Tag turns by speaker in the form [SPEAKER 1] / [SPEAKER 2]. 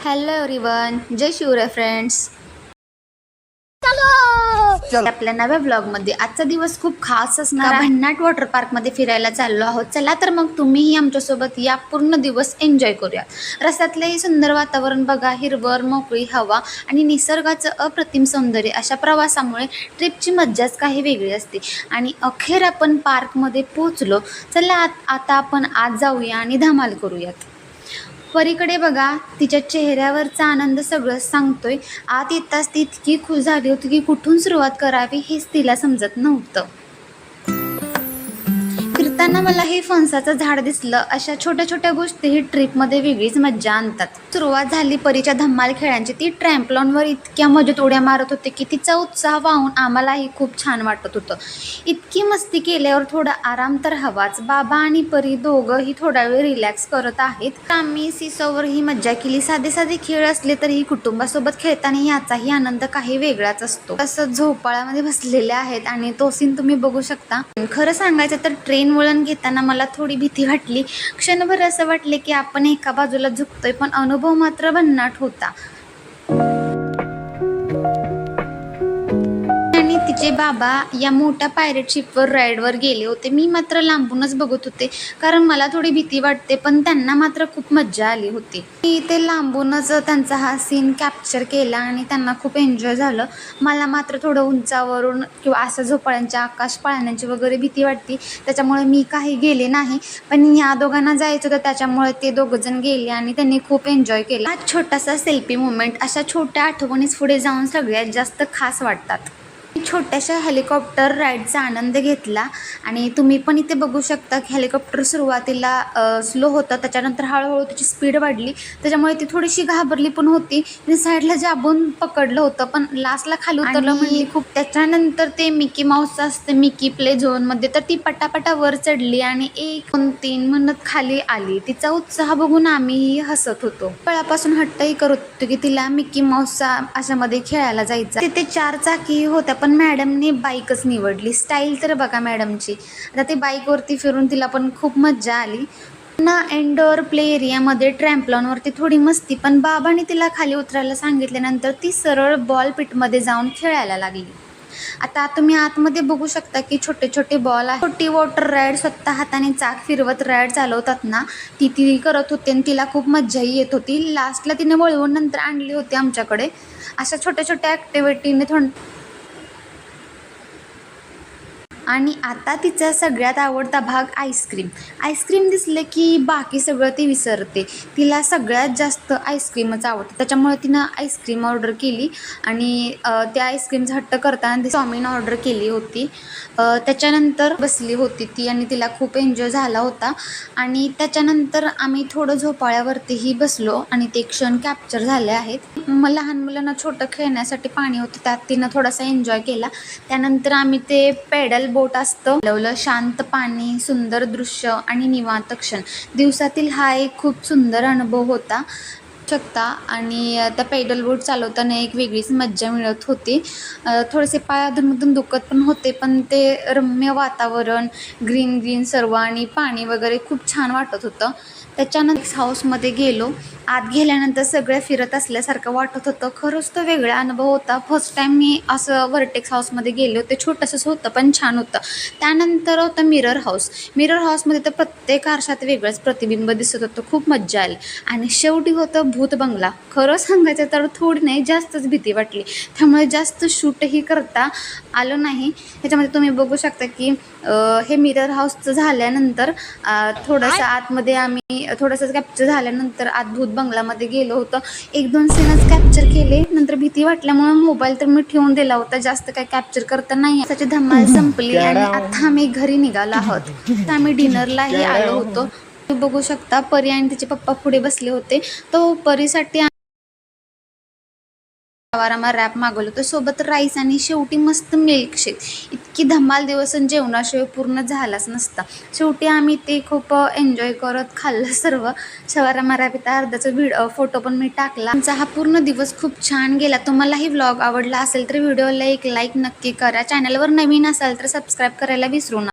[SPEAKER 1] Hello everyone, जय Shivray friends. आपल्या नव्या ब्लॉगमध्ये आजचा दिवस खूप खास असणार आहे. भन्नाट वॉटर पार्कमध्ये फिरायला चाललो आहोत. चला तर मग तुम्हीही आमच्यासोबत या पूर्ण दिवस एन्जॉय करूया. रस्त्यातले सुंदर वातावरण बघा, हिरवळ, मोकळी हवा आणि निसर्गाचं अप्रतिम सौंदर्य. अशा प्रवासामुळे ट्रिपची मज्जाच काही वेगळी असते. आणि अखेर आपण पार्कमध्ये पोहोचलो. चला आता आपण आज जाऊया आणि धमाल करूयात. परीकडे बघा, तिच्या चेहऱ्यावरचा आनंद सगळंच सांगतोय. आत येताच ती इतकी खुश झाली होती की कुठून सुरुवात करावी हेच तिला समजत नव्हतं. फिरताना मला हे फणसाचं झाड दिसलं. अशा छोट्या छोट्या गोष्टी ही ट्रिपमध्ये वेगळीच मज्जा आणतात. सुरुवात झाली परीच्या धम्माल खेळांची. ती ट्रॅम्पलॉनवर इतक्या मजेत उड्या मारत होते की तिचा उत्साह पाहून आम्हालाही खूप छान वाटत होतं. इतकी मस्ती केल्यावर थोडा आराम तर हवाच. बाबा आणि परी दोघंही थोडा वेळ रिलॅक्स करत आहेत. आम्ही सीसॉवर ही मज्जा केली. साधे साधे खेळ असले तरीही कुटुंबासोबत खेळताना याचाही आनंद काही वेगळाच असतो. तसं झोपाळ्यामध्ये बसलेले आहेत आणि तो सीन तुम्ही बघू शकता. खरं सांगायचं तर ट्रेन वळण घेताना मला थोडी भीती वाटली. क्षणभर असं वाटले की आपण एका बाजूला झुकतोय, पण अनुभव मात्र भन्नाट होता. आणि तिचे बाबा या मोठ्या पायरेट शिपवर राईडवर गेले होते. मी मात्र लांबूनच बघत होते, कारण मला थोडी भीती वाटते, पण त्यांना मात्र खूप मज्जा आली होती. मी ते लांबूनच त्यांचा हा सीन कॅप्चर केला आणि त्यांना खूप एन्जॉय झालं. मला मात्र थोडं उंचावरून किंवा असं झोपाळ्यांच्या, आकाश पाळण्यांची वगैरे भीती वाटते, त्याच्यामुळे मी काही गेले नाही. पण या दोघांना जायचं होतं, त्याच्यामुळे ते दोघंजण गेले आणि त्यांनी खूप एन्जॉय केला. हा छोटासा सेल्फी मोमेंट, अशा छोट्या आठवणीच पुढे जाऊन सगळ्यात जास्त खास वाटतात. छोट्याशा हेलिकॉप्टर राईडचा आनंद घेतला आणि तुम्ही पण इथे बघू शकता की हेलिकॉप्टर सुरुवातीला स्लो होतं, त्याच्यानंतर हळूहळू त्याची स्पीड वाढली. त्याच्यामुळे ती थोडीशी घाबरली पण होती. तिने साईडला जाबून पकडलं होतं, पण लास्टला खाली उतरलं म्हणजे खूप. त्याच्यानंतर ते मिकी माऊसचं असतं मिकी प्ले झोनमध्ये, तर ती पटापटा वर चढली आणि 1 2 3 म्हणत खाली आली. तिचा उत्साह बघून आम्हीही हसत होतो. पळापासून हट्टही करत होतो की तिला मिकी माऊसचा अशामध्ये खेळायला जायचं. तिथे 4 चाकी होत्या, पण मॅडमने बाईकच निवडली. स्टाईल तर बघा मॅडमची. आता ती बाईकवरती फिरून तिला पण खूप मज्जा आली. ना इंडोअर प्ले एरियामध्ये ट्रॅम्पलॉनवरती थोडी मस्ती, पण बाबांनी तिला खाली उतरायला सांगितल्यानंतर ती सरळ बॉल पिटमध्ये जाऊन खेळायला लागली. आता तुम्ही आतमध्ये बघू शकता की छोटे छोटे बॉल आहे. छोटी वॉटर राईड, स्वतः हाताने चाक फिरवत राईड चालवतात ना, ती करत होती आणि तिला खूप मज्जाही येत होती. लास्टला तिने वळवून नंतर आणली होती आमच्याकडे. अशा छोट्या छोट्या ॲक्टिव्हिटीने आणि आता तिचा सगळ्यात आवडता भाग आईस्क्रीम. आईस्क्रीम दिसलं की बाकी सगळं ती विसरते. तिला सगळ्यात जास्त आईस्क्रीमच आवडतं, त्याच्यामुळे तिनं आईस्क्रीम ऑर्डर केली आणि त्या आईस्क्रीमचा हट्ट करताना ती चाऊमिन ऑर्डर केली होती. त्याच्यानंतर बसली होती ती आणि तिला खूप एन्जॉय झाला होता. आणि त्याच्यानंतर आम्ही थोडं झोपाळ्यावरतीही बसलो आणि ते क्षण कॅप्चर झाले आहेत. लहान मुलांना छोटं खेळण्यासाठी पाणी होतं, त्यात तिनं थोडासा एन्जॉय केला. त्यानंतर आम्ही ते पेडल बोट असतं लावलं. शांत पाणी, सुंदर दृश्य आणि निवांत क्षण. दिवसातील हा एक खूप सुंदर अनुभव होता शकता. आणि त्या पेडल बोट चालवताना एक वेगळीच मज्जा मिळत होती. थोडेसे पाय अधूनमधून दुखत पण होते, पण ते रम्य वातावरण, ग्रीन ग्रीन सर्व आणि पाणी वगैरे खूप छान वाटत होतं. त्याच्यानंतर हाऊसमध्ये गेलो. आत गेल्यानंतर सगळं फिरत असल्यासारखं वाटत होतं. खरंच तो वेगळा अनुभव होता. फर्स्ट टाईम मी असं वर्टेक्स हाऊसमध्ये गेले होते. छोटंसंच होतं पण छान होतं. त्यानंतर होतं मिरर हाऊस. मिरर हाऊसमध्ये तर प्रत्येक आरशात वेगळंच प्रतिबिंब दिसत होतं. खूप मज्जा आली. आणि शेवटी होतं भूत बंगला. खरं सांगायचं तर थोडी नाही, जास्तच भीती वाटली, त्यामुळे जास्त शूटही करता आलं नाही. ह्याच्यामध्ये तुम्ही बघू शकता की हे मिरर हाऊसचं झाल्यानंतर थोडंसं आतमध्ये आम्ही थोडंसं कॅप्चर झाल्यानंतर आत भूत बंगलामध्ये गेलो होतं. 1-2 सीनच कॅप्चर केले. नंतर भीती वाटल्यामुळे मोबाईल तर मी ठेवून दिला होता, जास्त काही कॅप्चर करता नाही. त्याची धमाल संपली आणि आता आम्ही घरी निघालो आहोत. तर आम्ही डिनरलाही आलो होतो. बघू शकता परी आणि तिचे पप्पा पुढे बसले होते. तो परीसाठी वारामा रॅप मागवलं होतं, सोबत राईस आणि शेवटी मस्त मिल्कशेक. इतकी धमाल दिवस जेवणाशिवाय पूर्ण झालाच नसता. शेवटी आम्ही ते खूप एन्जॉय करत खाल्लं सर्व. शवारामा रॅप इथं अर्धाचा फोटो पण मी टाकला. आमचा हा पूर्ण दिवस खूप छान गेला. तुम्हालाही व्लॉग आवडला असेल तर व्हिडिओला एक लाईक नक्की करा. चॅनलवर नवीन असाल तर सबस्क्राईब करायला विसरू नका.